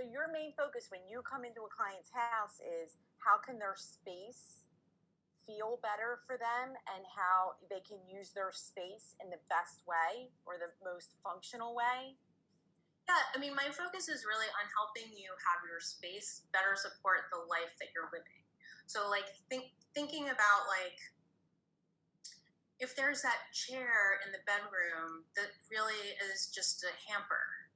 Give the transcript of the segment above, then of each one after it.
So your main focus when you come into a client's house is how can their space feel better for them and how they can use their space in the best way or the most functional way? Yeah, I mean, my focus is really on helping you have your space better support the life that you're living. So, like, thinking about like if there's that chair in the bedroom that really is just a hamper,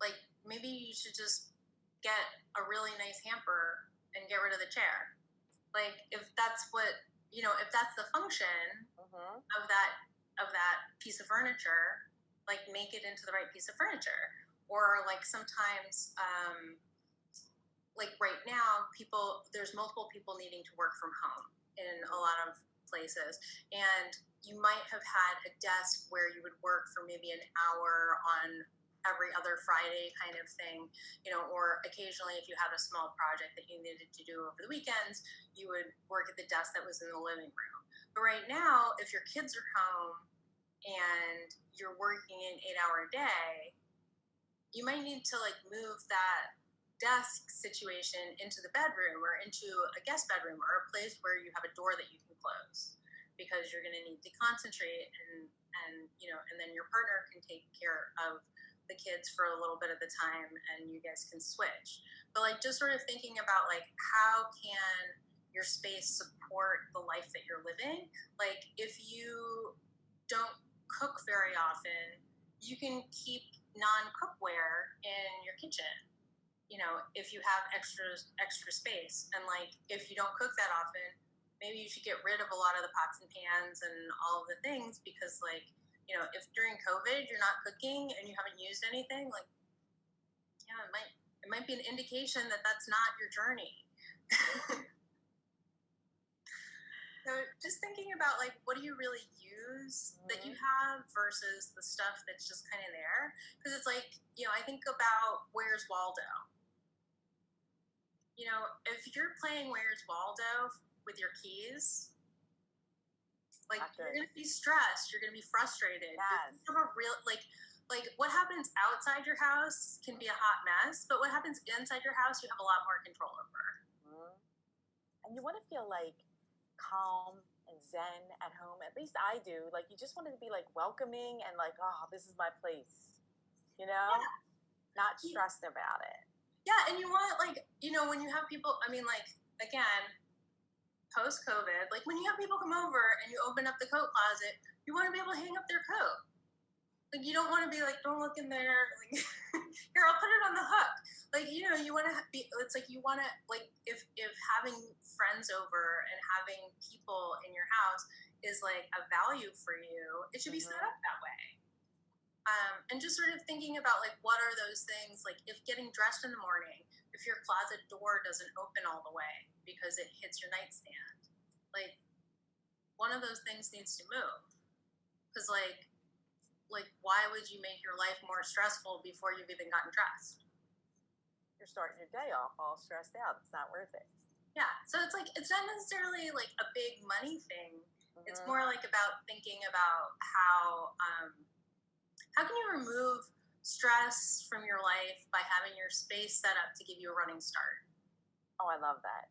like maybe you should just get a really nice hamper and get rid of the chair. Like, if that's what if that's the function Mm-hmm. of that piece of furniture, like make it into the right piece of furniture. Or like sometimes, like right now, there's multiple people needing to work from home in a lot of places, and you might have had a desk where you would work for maybe an hour on every other Friday kind of thing, or occasionally if you had a small project that you needed to do over the weekends, you would work at the desk that was in the living room. But right now, if your kids are home and you're working an 8-hour day, you might need to like move that desk situation into the bedroom or into a guest bedroom or a place where you have a door that you can close, because you're going to need to concentrate, and then your partner can take care of the kids for a little bit of the time and you guys can switch. But like just sort of thinking about like how can your space support the life that you're living. Like if you don't cook very often, you can keep non-cookware in your kitchen, if you have extra space. And like if you don't cook that often, maybe you should get rid of a lot of the pots and pans and all of the things, because like, if during COVID you're not cooking and you haven't used anything, like, yeah, it might be an indication that that's not your journey. So just thinking about like what do you really use that you Mm-hmm. have versus the stuff that's just kind of there. Because it's like, I think about Where's Waldo. If you're playing Where's Waldo with your keys, like Not you're good. gonna be stressed, you're gonna be frustrated. You're Yes. gonna have a real like what happens outside your house can be a hot mess, but what happens inside your house you have a lot more control over. Mhm. And you want to feel like calm and zen at home. At least I do. Like you just want to be like welcoming and like, oh, this is my place. You know, Yeah. not stressed about it. Yeah, and you want like, when you have people, I mean like again, post COVID, like when you have people come over and you open up the coat closet, you want to be able to hang up their coat. Like you don't want to be like, don't look in there. Like, here, I'll put it on the hook. Like, you want to be. It's like you want to like if having friends over and having people in your house is like a value for you, it should be set Mm-hmm. up that way. And just sort of thinking about like what are those things, like if getting dressed in the morning, if your closet door doesn't open all the way because it hits your nightstand, like one of those things needs to move. Because like why would you make your life more stressful before you've even gotten dressed? You're starting your day off all stressed out. It's not worth it. Yeah, so it's like it's not necessarily like a big money thing. It's Mm-hmm. more like about thinking about how can you remove stress from your life by having your space set up to give you a running start. Oh, I love that.